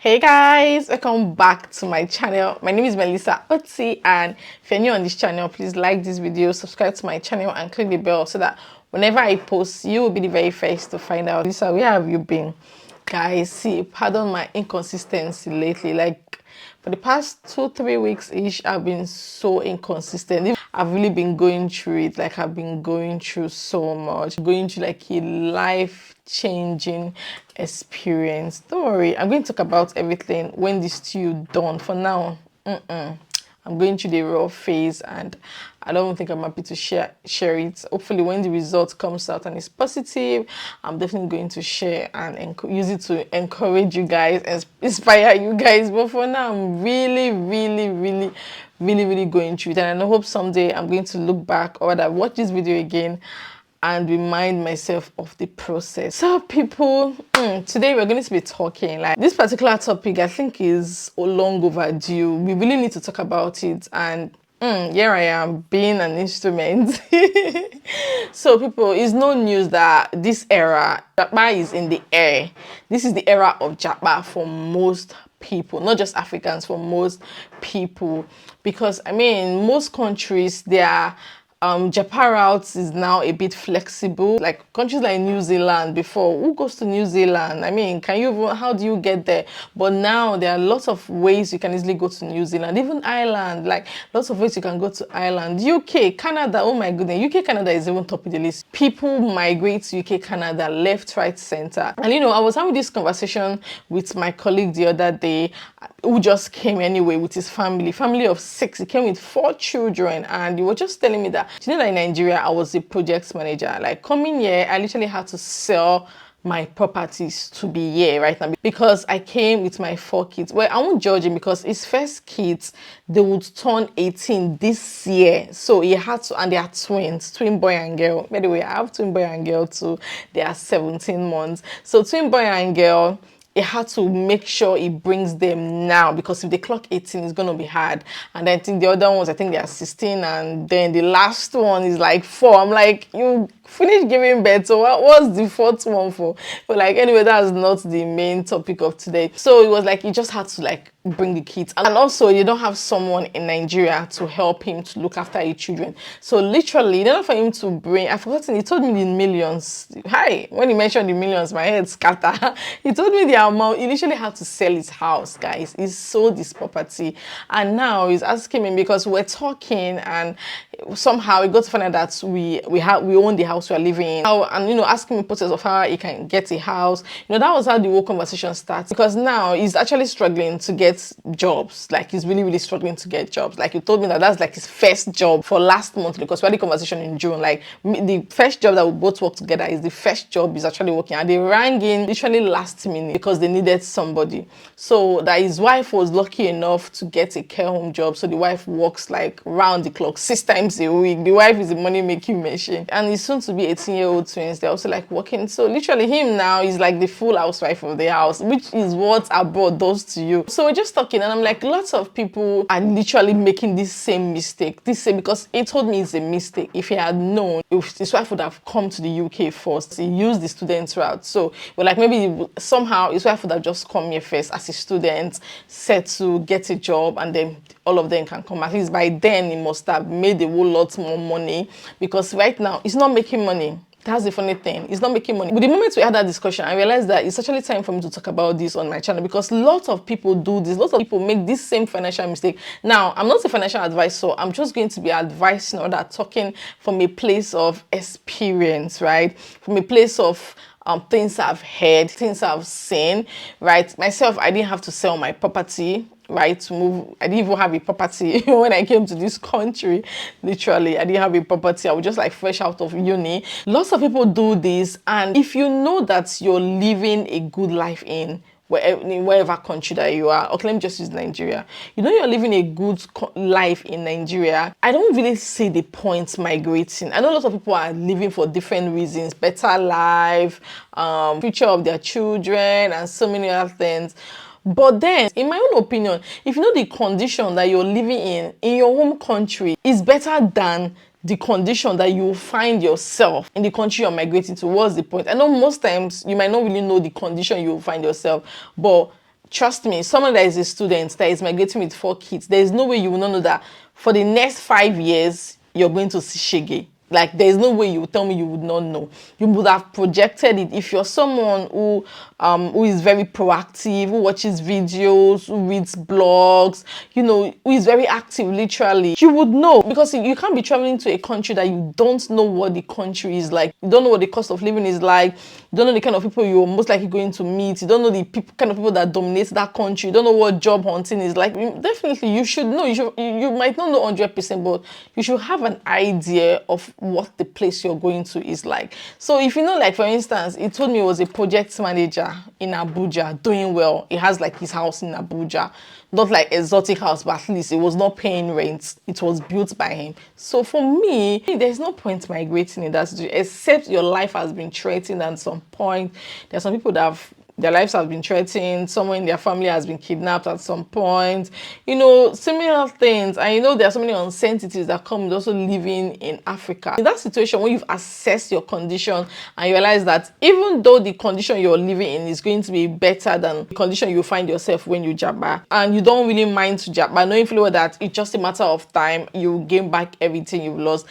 Hey guys, welcome back to my channel. My name is Melissa Otsi, and if you're new on this channel, please like this video, subscribe to my channel and click the bell so that whenever I post, you will be the very first to find out. Lisa, where have you been? Guys, see, pardon my inconsistency lately. Like for the past 2-3 weeks ish, I've been so inconsistent. I've really been going through it. Like I've been going through so much, going through like a life-changing experience. Don't worry, I'm going to talk about everything when this stew done. For now, I'm going through the raw phase, and I don't think I'm happy to share it. Hopefully when the result comes out and it's positive, I'm definitely going to share and use it to encourage you guys and inspire you guys. But for now, I'm really going through it, and I hope someday I'm going to look back or rather watch this video again and remind myself of the process. So people, today we're going to be talking like this particular topic. I think is long overdue. We really need to talk about it, and here I am being an instrument. So people, it's no news that this era, Japa is in the air. This is the era of Japa for most people, not just Africans, for most people, because I mean most countries, they are Japan routes is now a bit flexible. Like countries like New Zealand before, who goes to New Zealand? I mean, how do you get there? But now there are lots of ways you can easily go to New Zealand, even Ireland, like lots of ways you can go to Ireland. UK, Canada, oh my goodness, UK, Canada is even top of the list. People migrate to UK, Canada, left, right, center. And you know, I was having this conversation with my colleague the other day, who just came anyway with his family of 6. He came with 4 children, and he was just telling me that, you know, that in Nigeria I was a project manager. Like coming here, I literally had to sell my properties to be here right now because I came with my 4 kids. Well, I won't judge him because his first kids, they would turn 18 this year, so he had to, and they are twins, twin boy and girl. By the way, I have twin boy and girl too. They are 17 months, so twin boy and girl. It had to make sure it brings them now, because if they clock 18, it's going to be hard. And I think the other ones, I think they are 16, and then the last one is like 4. I'm like, you finished giving birth, so what's the 4th one for? But like, anyway, that's not the main topic of today. So it was like, you just had to like bring the kids, and also you don't have someone in Nigeria to help him to look after his children. So literally, in order for him to bring, I've forgotten, he told me the millions. Hi, when he mentioned the millions, my head scatter. He told me the amount. He literally had to sell his house, guys. He sold his property, and now he's asking me, because we're talking, and somehow we got to find out that we own the house we're living in. And you know, asking me process of how he can get a house. You know, that was how the whole conversation starts, because now he's actually struggling to get jobs. Like he's really struggling to get jobs. Like he told me that that's like his first job for last month, because we had the conversation in June. Like the first job that we both work together is the first job he's actually working, and they rang in literally last minute because they needed somebody. So that his wife was lucky enough to get a care home job. So the wife works like round the clock, 6 times a week. The wife is a money making machine, and he's soon to be 18-year-old twins. They're also like working. So literally him now is like the full housewife of the house, which is what abroad does to you. So we're just talking, and I'm like, lots of people are literally making this same mistake. Because he told me it's a mistake. If he had known, if his wife would have come to the UK first, he used the student route. So we're like, maybe somehow his wife would have just come here first as a student, set to get a job, and then all of them can come. At least by then he must have made a whole lot more money, because right now he's not making money. That's the funny thing. He's not making money. But the moment we had that discussion, I realized that it's actually time for me to talk about this on my channel, because lots of people do this. Lots of people make this same financial mistake. Now, I'm not a financial advisor. I'm just going to be advising, or that talking from a place of experience, right? From a place of things I've heard, things I've seen, right? Myself, I didn't have to sell my property, right, to move. I didn't even have a property when I came to this country. Literally, I didn't have a property. I was just like fresh out of uni. Lots of people do this, and if you know that you're living a good life in wherever country that you are, okay, let me just use Nigeria. You know, you're living a good life in Nigeria. I don't really see the point migrating. I know lots of people are living for different reasons: better life, future of their children, and so many other things. But then, in my own opinion, if you know the condition that you're living in your home country is better than the condition that you find yourself in the country you're migrating to, what's the point? I know most times you might not really know the condition you will find yourself, but Trust me, someone that is a student that is migrating with 4 kids, there is no way you will not know that for the next 5 years you're going to see shege. Like, there's no way you would tell me you would not know. You would have projected it. If you're someone who is very proactive, who watches videos, who reads blogs, you know, who is very active literally, you would know, because you can't be traveling to a country that you don't know what the country is like. You don't know what the cost of living is like. You don't know the kind of people you're most likely going to meet. You don't know the kind of people that dominate that country. You don't know what job hunting is like. Definitely, you should know. You might not know 100%, but you should have an idea of what the place you're going to is like. So if you know, like for instance, he told me he was a project manager in Abuja doing well. He has like his house in Abuja, not like exotic house, but at least it was not paying rent. It was built by him. So for me, there's no point migrating in that situation, except your life has been threatened at some point. There's some people that have their lives have been threatened, someone in their family has been kidnapped at some point, you know, similar things. And you know, there are so many uncertainties that come with also living in Africa. In that situation, when you've assessed your condition and you realize that even though the condition you're living in is going to be better than the condition you find yourself when you jabba, and you don't really mind to jabba, knowing fully well that it's just a matter of time, you gain back everything you've lost,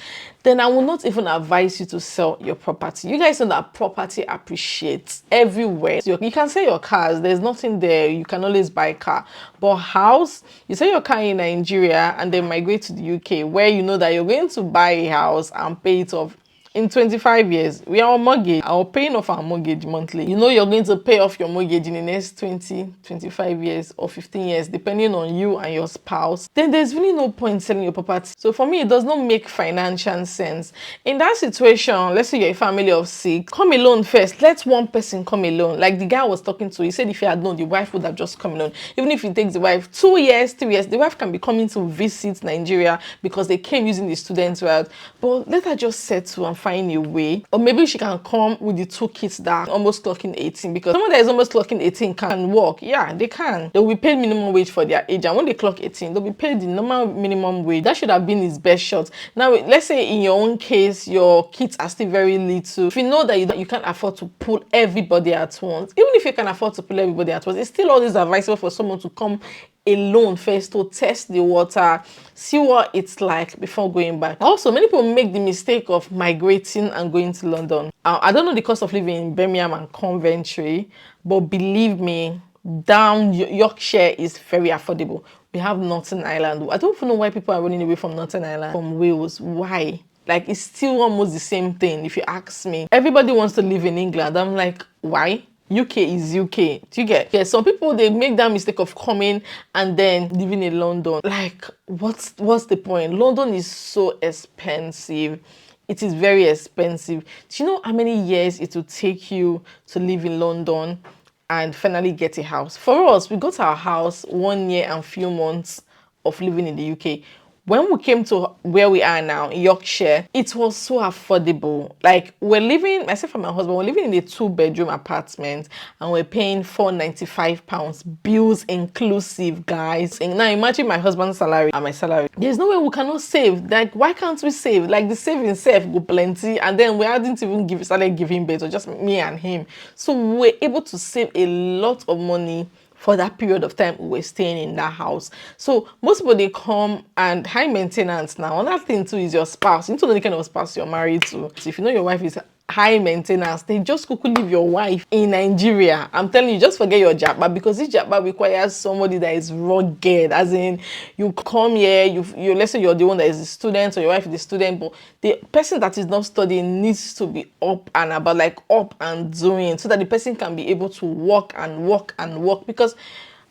then I will not even advise you to sell your property. You guys know that property appreciates everywhere. So you can sell your cars. There's nothing there. You can always buy a car. But house, you sell your car in Nigeria and then migrate to the UK, where you know that you're going to buy a house and pay it off. In 25 years, we are on mortgage. Our paying off our mortgage monthly. You know you're going to pay off your mortgage in the next 20, 25 years or 15 years, depending on you and your spouse. Then there's really no point selling your property. So for me, it does not make financial sense. In that situation, let's say you're a family of 6, come alone first. Let one person come alone. Like the guy I was talking to, he said if he had known, the wife would have just come alone. Even if he takes the wife 2 years, 3 years, the wife can be coming to visit Nigeria because they came using the student route. But let her just settle and find a way, or maybe she can come with the 2 kids that are almost clocking 18, because someone that is almost clocking 18 can work. Yeah, they can. They'll be paid minimum wage for their age, and when they clock 18, they'll be paid the normal minimum wage. That should have been his best shot. Now, let's say in your own case, your kids are still very little. If you know that you can't afford to pull everybody at once, even if you can afford to pull everybody at once, it's still always advisable for someone to come alone first to test the water, see what it's like before going back. Also, many people make the mistake of migrating and going to London. I don't know the cost of living in Birmingham and Coventry, but believe me, down Yorkshire is very affordable. We have Northern Ireland. I don't even know why people are running away from Northern Ireland, from Wales. Why? Like, it's still almost the same thing if you ask me. Everybody wants to live in England. I'm like, why? UK is UK. Do you get? Yeah, some people, they make that mistake of coming and then living in London. Like, what's the point? London is so expensive. It is very expensive. Do you know how many years it will take you to live in London and finally get a house? For us, we got our house 1 year and few months of living in the UK. When we came to where we are now, in Yorkshire, it was so affordable. Like, we're living, myself and my husband, we're living in a 2-bedroom apartment and we're paying £495, bills inclusive, guys. And now imagine my husband's salary and my salary. There's no way we cannot save. Like, why can't we save? Like, the saving self go plenty, and then we hadn't even started giving birth, or just me and him. So we're able to save a lot of money for that period of time we were staying in that house. So most people, they come, and high maintenance now. Another thing too is your spouse. You need to know the kind of spouse you're married to. So if you know your wife is high maintenance, then just quickly leave your wife in Nigeria. I'm telling you, just forget your jabba, because this jabba requires somebody that is rugged. As in, you come here, you let's say you're the one that is a student, or your wife is a student, but the person that is not studying needs to be up and about, like up and doing, so that the person can be able to work and work and work. Because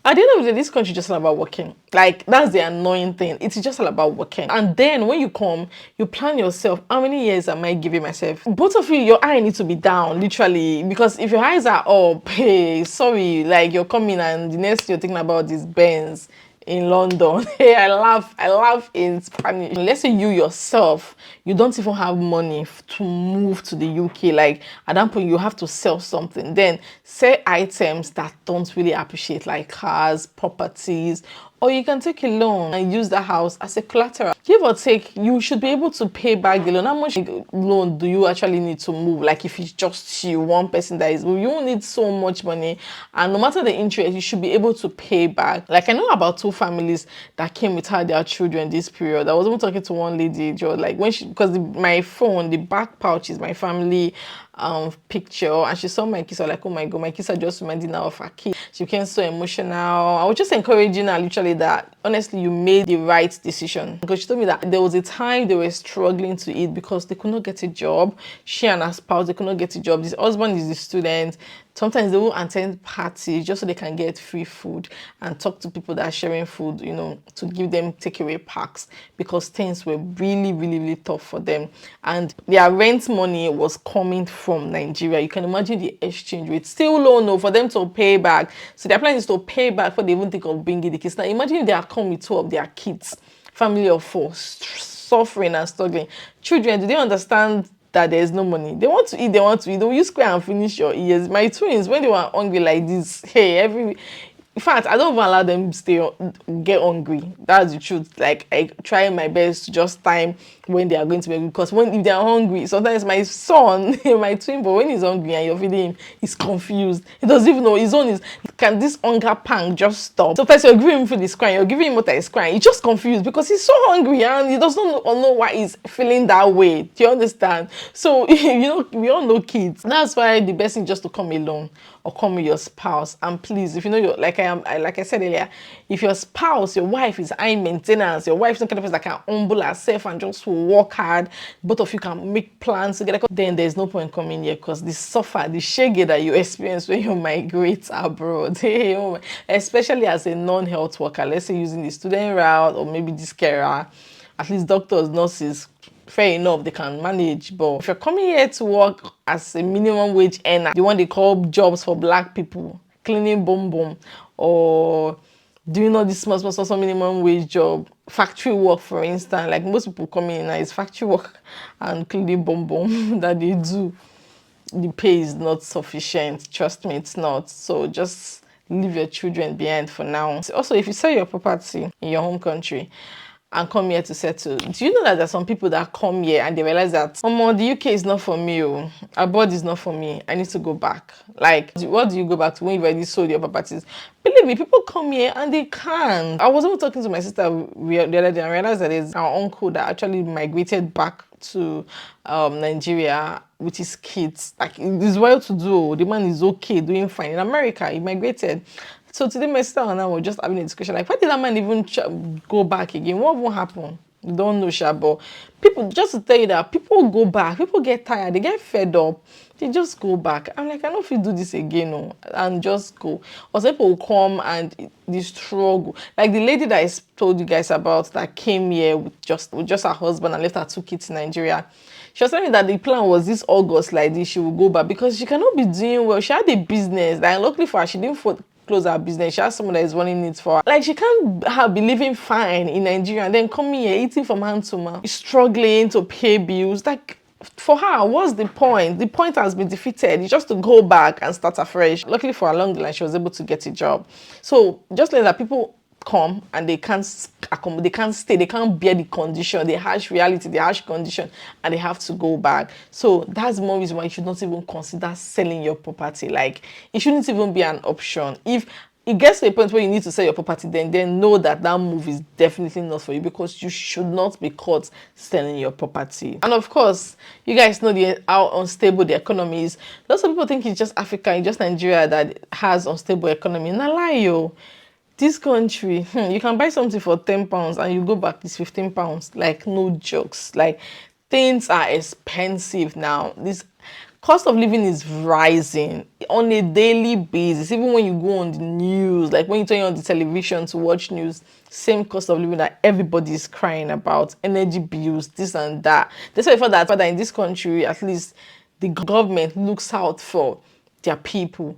at the end of the day, this country is just all about working. Like, that's the annoying thing. It's just all about working. And then when you come, you plan yourself. How many years am I giving myself? Both of you, your eye needs to be down, literally. Because if your eyes are up, hey, sorry, like you're coming and the next thing you're thinking about is Benz in London. Hey, I laugh in Spanish. Let's say you yourself, you don't even have money to move to the UK. Like, at that point, you have to sell something. Then sell items that don't really appreciate, like cars, properties, Or you can take a loan and use the house as a collateral. Give or take, you should be able to pay back the loan. How much loan do you actually need to move? Like if it's just you, one person that is, you won't need so much money. And no matter the interest, you should be able to pay back. Like I know about 2 families that came without their children this period. I was even talking to one lady, just like when she, because my phone, the back pouch is my family picture, and she saw my kids. I was like, oh my god, my kids are just reminding her of her kids. She became so emotional. I was just encouraging her literally that honestly you made the right decision, because she told me that there was a time they were struggling to eat because they could not get a job. She and her spouse, they could not get a job. This husband is a student. Sometimes they will attend parties just so they can get free food and talk to people that are sharing food, you know, to give them takeaway packs, because things were really, really, really tough for them. And their rent money was coming from Nigeria. You can imagine the exchange rate. Still low, no, for them to pay back. So their plan is to pay back before they even think of bringing the kids. Now imagine if they are come with 2 of their kids, family of 4, suffering and struggling. Children, do they understand that there's no money? They want to eat, they want to eat. They'll use square and finish your ears. My twins, when they were hungry like this, hey, in fact, I don't even allow them get hungry. That's the truth. Like I try my best to just time when they are going to bed, because if they are hungry, sometimes my son, my twin boy, when he's hungry and you're feeding him, he's confused. He doesn't even know his own is, can this hunger pang just stop? So first you're giving him food, he's crying. You're giving him water, he's crying. He's just confused because he's so hungry and he doesn't know why he's feeling that way. Do you understand? So we all know kids. That's why the best thing is just to come alone or come with your spouse. And please, if you know like I said earlier, if your spouse, your wife is high maintenance, your wife is the kind of person that can humble herself and just work hard, both of you can make plans together, then there's no point coming here, because the shege that you experience when you migrate abroad, especially as a non-health worker, let's say using the student route or maybe this carer, at least doctors, nurses, fair enough, they can manage. But if you're coming here to work as a minimum wage earner, the one they call jobs for black people, cleaning boom, or doing all this small minimum wage job, factory work, for instance, like most people coming in, it's factory work and cleaning boom that they do. The pay is not sufficient. Trust me, it's not. So just leave your children behind for now. Also, if you sell your property in your home country and come here to settle, do you know that there's some people that come here and they realize that, the UK is not for me, abroad is not for me, I need to go back? Like, what do you go back to when you've already sold your properties? Believe me, people come here and they can't. I was even talking to my sister the other day and realized that there's our uncle that actually migrated back to Nigeria with his kids. Like, it's well to do. The man is okay, doing fine. In America, he migrated. So today my sister and I were just having a discussion, like, why did that man even go back again? What will happen? You don't know, Sha, but people, just to tell you that people go back, people get tired, they get fed up, they just go back. I'm like, I don't know if you do this again, and just go. Or some people will come and the struggle. Like the lady that I told you guys about that came here with just her husband and left her 2 kids in Nigeria. She was telling me that the plan was this August like this, she will go back because she cannot be doing well. She had a business, and luckily for her, she didn't close her business. She has someone that is running it for her. Like, she can't be living fine in Nigeria and then coming here eating from hand to mouth, struggling to pay bills. Like, for her, what's the point? The point has been defeated. It's just to go back and start afresh. Luckily for her, along the line, she was able to get a job. So just like that, people come and they can't stay, they can't bear the condition, the harsh reality, the harsh condition, and they have to go back. So that's more reason why you should not even consider selling your property. Like, it shouldn't even be an option. If it gets to a point where you need to sell your property, then know that move is definitely not for you, because you should not be caught selling your property. And of course, you guys know how unstable the economy is. Lots of people think it's just Africa, it's just Nigeria that has unstable economy. Not lie, yo. This country, you can buy something for £10 and you go back, it's £15. Like, no jokes. Like, things are expensive now. This cost of living is rising on a daily basis. Even when you go on the news, like when you turn on the television to watch news, same cost of living that everybody is crying about. Energy bills, this and that. That's why that in this country, at least the government looks out for their people.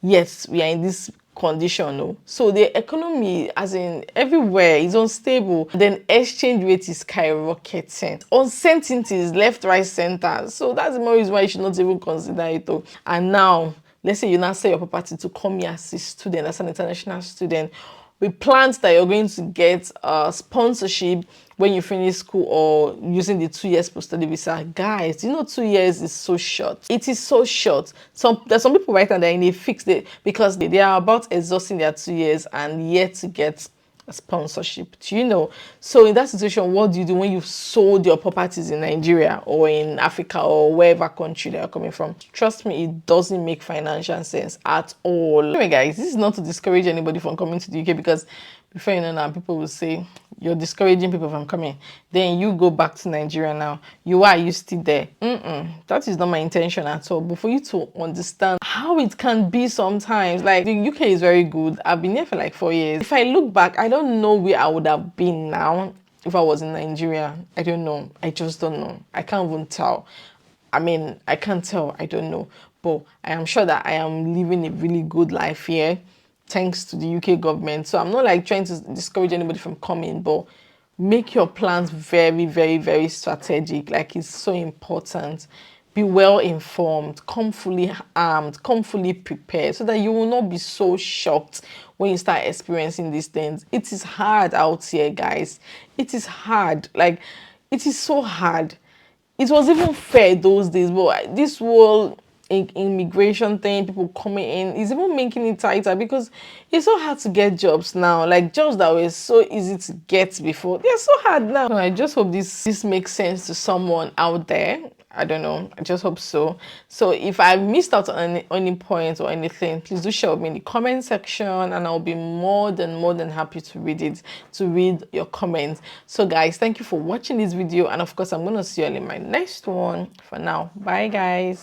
Yes, we are in this condition. So the economy, as in everywhere, is unstable. Then exchange rate is skyrocketing. Uncertainties left, right, center. So that's the more reason why you should not even consider it. And now, let's say you now sell your property to come here as a student, as an international student. with plans that you're going to get sponsorship when you finish school or using the 2 years post-study visa. Guys, 2 years is so short. It is so short. There's some people right now that are in a fixed day because they are about exhausting their 2 years and yet to get a sponsorship. Do you know? So in that situation, what do you do when you've sold your properties in Nigeria or in Africa or wherever country they are coming from? Trust me, it doesn't make financial sense at all. Anyway, guys, this is not to discourage anybody from coming to the UK, because before you know now, people will say you're discouraging people from coming. Then you go back to Nigeria now. Are you still there? That is not my intention at all. But for you to understand how it can be sometimes, like the UK is very good. I've been here for like 4 years. If I look back, I don't know where I would have been now if I was in Nigeria. I don't know. I just don't know. I can't even tell. I mean, I can't tell. I don't know. But I am sure that I am living a really good life here, thanks to the UK government. So I'm not like trying to discourage anybody from coming, but make your plans very, very, very strategic. Like, it's so important. Be well informed, come fully armed, come fully prepared, so that you will not be so shocked when you start experiencing these things. It is hard out here, guys. It is hard. Like, it is so hard. It was even fair those days, but this whole immigration thing, people coming in, is even making it tighter, because it's so hard to get jobs now. Like, jobs that were so easy to get before, they're so hard now. So I just hope this makes sense to someone out there. I don't know. I just hope so. So if I missed out on any point or anything, please do share with me in the comment section, and I'll be more than happy to read your comments. So guys, thank you for watching this video, and of course I'm gonna see you all in my next one. For now, bye guys.